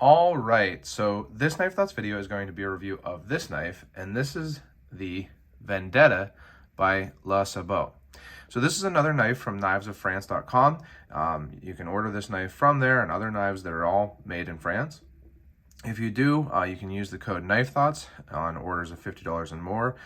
All right, so this Knife Thoughts video is going to be a review of this knife, and this is the Vendetta by Sabot. So this is another knife from knivesofrance.com. You can order this knife from there and other knives that are all made in France. If you do, you can use the code Knife Thoughts on orders of $50 and more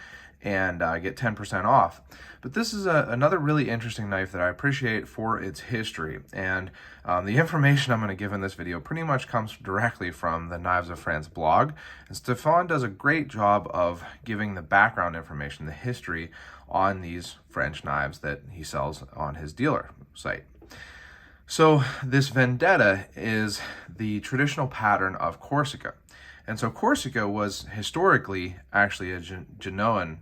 and get 10% off. But this is another really interesting knife that I appreciate for its history. And the information I'm going to give in this video pretty much comes directly from the Knives of France blog. And Stefan does a great job of giving the background information, the history on these French knives that he sells on his dealer site. So this Vendetta is the traditional pattern of Corsica. And so Corsica was historically actually a Genoan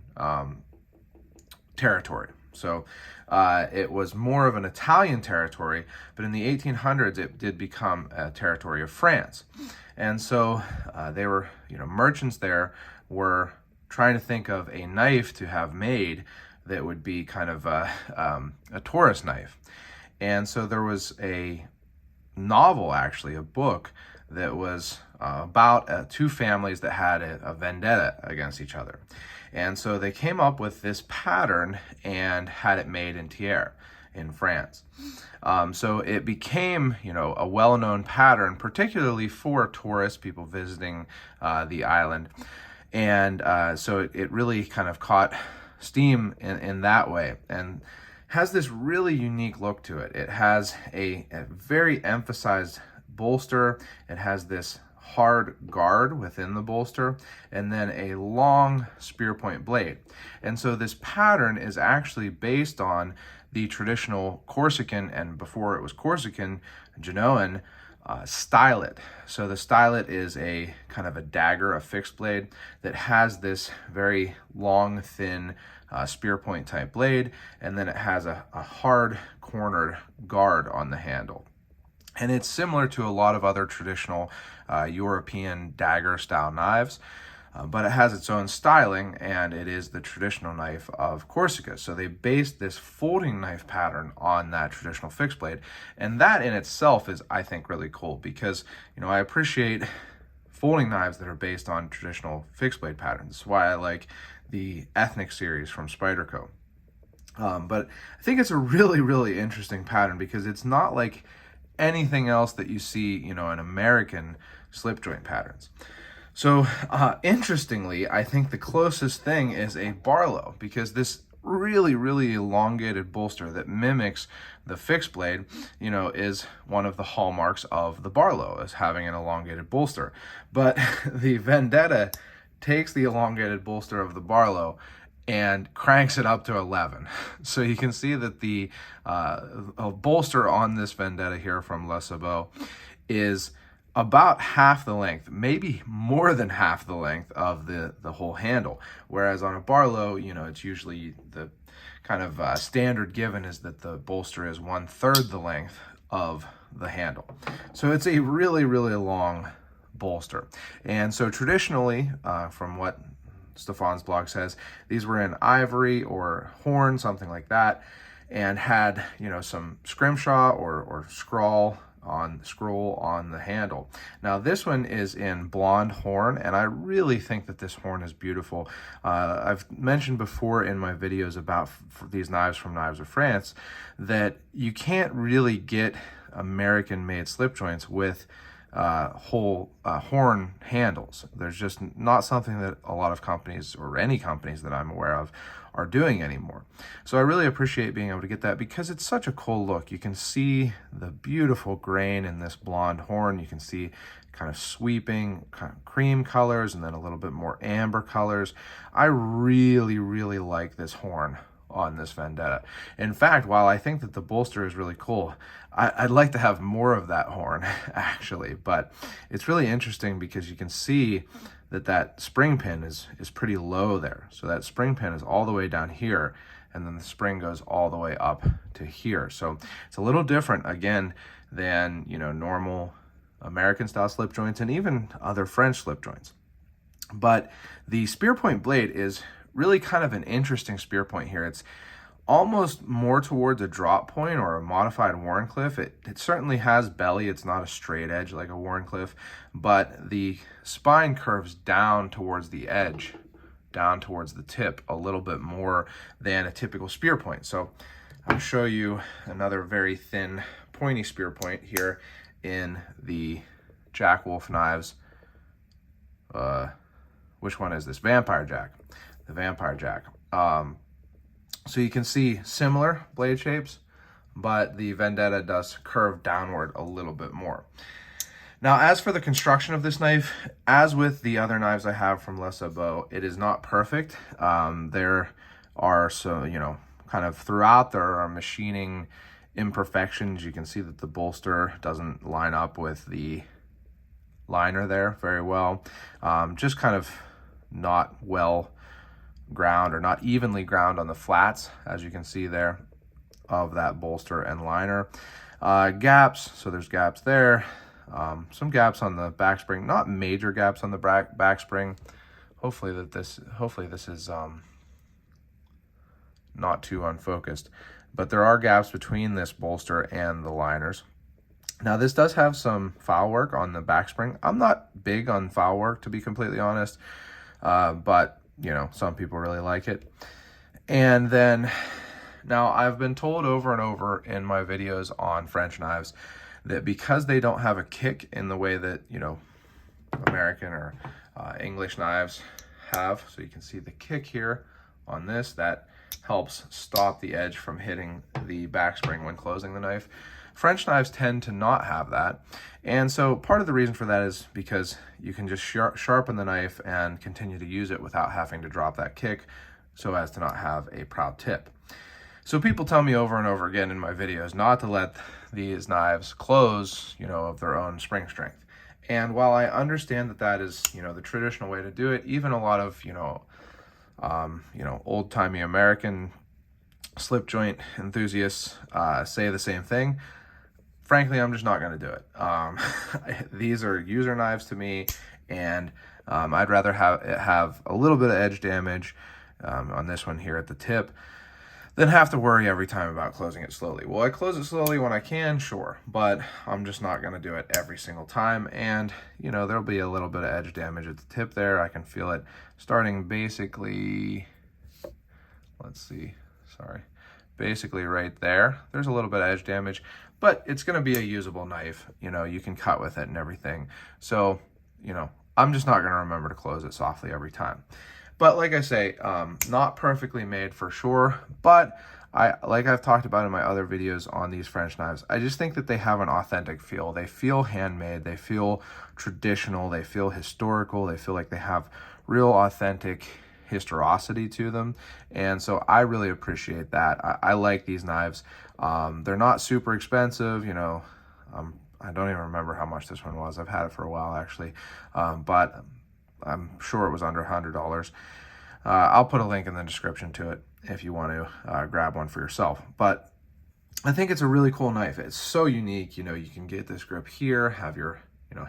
territory. So it was more of an Italian territory, but in the 1800s it did become a territory of France. And so they were, merchants there were trying to think of a knife to have made that would be kind of a tourist knife. And so there was a novel, actually, a book that was about two families that had a vendetta against each other. And so they came up with this pattern and had it made in Thiers in France. So it became, a well-known pattern, particularly for tourists, people visiting the island. And so it really kind of caught steam in that way, and has this really unique look to it. It has a very emphasized bolster. It has this hard guard within the bolster, and then a long spear point blade. And so this pattern is actually based on the traditional Corsican, and before it was Corsican, Genoan stylet. So the stylet is a kind of a dagger, a fixed blade that has this very long, thin spear point type blade, and then it has a hard cornered guard on the handle. And it's similar to a lot of other traditional European dagger style knives, but it has its own styling, and it is the traditional knife of Corsica. So they based this folding knife pattern on that traditional fixed blade, and that in itself is, I think, really cool because, I appreciate folding knives that are based on traditional fixed blade patterns. That's why I like the Ethnic series from Spyderco. But I think it's a really, really interesting pattern because it's not like anything else that you see, in American slip joint patterns. So interestingly, I think the closest thing is a Barlow, because this really, really elongated bolster that mimics the fixed blade, is one of the hallmarks of the Barlow, as having an elongated bolster. But the Vendetta takes the elongated bolster of the Barlow and cranks it up to 11. So you can see that the bolster on this Vendetta here from Sabot is about half the length, maybe more than half the length of the whole handle. Whereas on a Barlow, it's usually the kind of standard given is that the bolster is 1/3 the length of the handle. So it's a really, really long bolster. And so traditionally, from what Stefan's blog says, these were in ivory or horn, something like that, and had, some scrimshaw or scroll on the handle. Now this one is in blonde horn, and I really think that this horn is beautiful. I've mentioned before in my videos about these knives from Knives of France that you can't really get American-made slip joints with whole horn handles. There's just not something that a lot of companies, or any companies that I'm aware of, are doing anymore. So I really appreciate being able to get that because it's such a cool look. You can see the beautiful grain in this blonde horn. You can see kind of sweeping kind of cream colors and then a little bit more amber colors. I really, really like this horn on this Vendetta. In fact, while I think that the bolster is really cool, I'd like to have more of that horn actually, but it's really interesting because you can see that spring pin is pretty low there. So that spring pin is all the way down here, and then the spring goes all the way up to here. So it's a little different again than, normal American style slip joints and even other French slip joints. But the spear point blade is really kind of an interesting spear point here. It's almost more towards a drop point or a modified Wharncliffe. It certainly has belly. It's not a straight edge like a Wharncliffe, but the spine curves down towards the edge, down towards the tip a little bit more than a typical spear point. So I'll show you another very thin pointy spear point here in the Jack Wolf knives. Which one is this? Vampire Jack. The Vampire Jack. So you can see similar blade shapes, but the Vendetta does curve downward a little bit more. Now, as for the construction of this knife, as with the other knives I have from Le Sabot, it is not perfect. There are kind of throughout, there are machining imperfections. You can see that the bolster doesn't line up with the liner there very well. Just kind of not well ground or not evenly ground on the flats, as you can see there, of that bolster and liner. Gaps, so there's gaps there. Some gaps on the back spring, not major gaps on the back spring. Hopefully this is not too unfocused, but there are gaps between this bolster and the liners. Now this does have some file work on the back spring. I'm not big on file work, to be completely honest, but some people really like it. And then now I've been told over and over in my videos on French knives that because they don't have a kick in the way that American or English knives have, so you can see the kick here on this, that helps stop the edge from hitting the back spring when closing the knife. French knives tend to not have that, and so part of the reason for that is because you can just sharpen the knife and continue to use it without having to drop that kick, so as to not have a proud tip. So people tell me over and over again in my videos not to let these knives close, of their own spring strength. And while I understand that that is, the traditional way to do it, even a lot of, old-timey American slip joint enthusiasts say the same thing. Frankly, I'm just not going to do it. These are user knives to me, and I'd rather have a little bit of edge damage on this one here at the tip than have to worry every time about closing it slowly. Will I close it slowly when I can? Sure, but I'm just not going to do it every single time. And, there'll be a little bit of edge damage at the tip there. I can feel it starting basically, basically right there. There's a little bit of edge damage, but it's going to be a usable knife. You can cut with it and everything. So, I'm just not going to remember to close it softly every time. But like I say, not perfectly made for sure, but like I've talked about in my other videos on these French knives, I just think that they have an authentic feel. They feel handmade, they feel traditional, they feel historical, they feel like they have real authentic historicity to them, and so I really appreciate that. I like these knives. They're not super expensive, I don't even remember how much this one was. I've had it for a while actually, but I'm sure it was under $100. I'll put a link in the description to it if you want to grab one for yourself. But I think it's a really cool knife. It's so unique. You can get this grip here, have your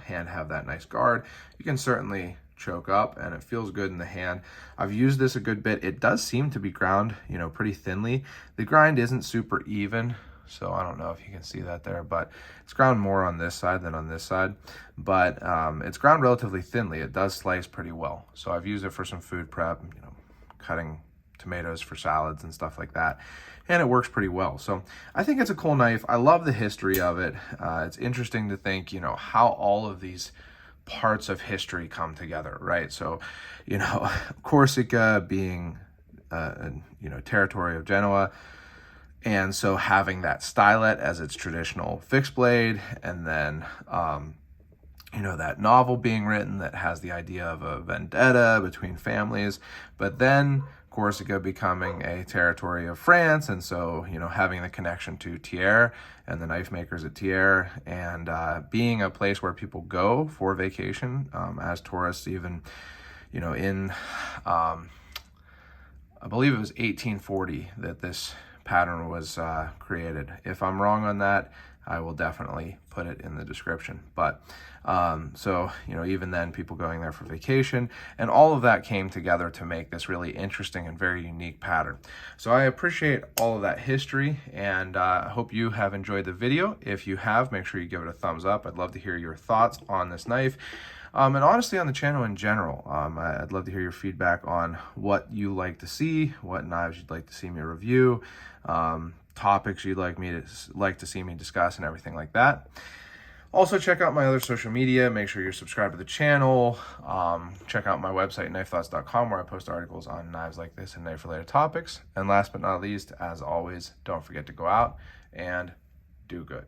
hand have that nice guard. You can certainly choke up, and it feels good in the hand. I've used this a good bit. It does seem to be ground, pretty thinly. The grind isn't super even, so I don't know if you can see that there, but it's ground more on this side than on this side. But it's ground relatively thinly. It does slice pretty well. So I've used it for some food prep, cutting tomatoes for salads and stuff like that, and it works pretty well. So I think it's a cool knife. I love the history of it. It's interesting to think, how all of these parts of history come together, right? So, Corsica being, territory of Genoa, and so having that stylet as its traditional fixed blade, and then, that novel being written that has the idea of a vendetta between families, but then Corsica becoming a territory of France, and so, having the connection to Thiers and the knife makers at Thiers, and being a place where people go for vacation as tourists, even, in, I believe it was 1840 that this pattern was created. If I'm wrong on that, I will definitely put it in the description. But so, even then, people going there for vacation, and all of that came together to make this really interesting and very unique pattern. So I appreciate all of that history, and I hope you have enjoyed the video. If you have, make sure you give it a thumbs up. I'd love to hear your thoughts on this knife. And honestly, on the channel in general, I'd love to hear your feedback on what you like to see, what knives you'd like to see me review, topics you'd like to see me discuss, and everything like that. Also, check out my other social media. Make sure you're subscribed to the channel. Check out my website, knifethoughts.com, where I post articles on knives like this and knife-related topics. And last but not least, as always, don't forget to go out and do good.